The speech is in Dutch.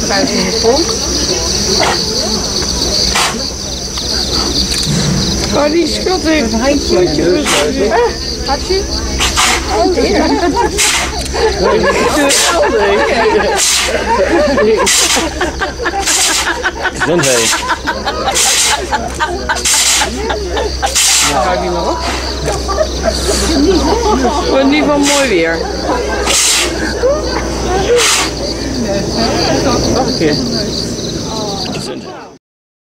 500 pond. Oh, die schat heeft een handje. Hartje? Oh, ja. Gezondheid. Ja, hou die maar op. Wordt in ieder geval mooi weer. Nog een keer. Gezondheid.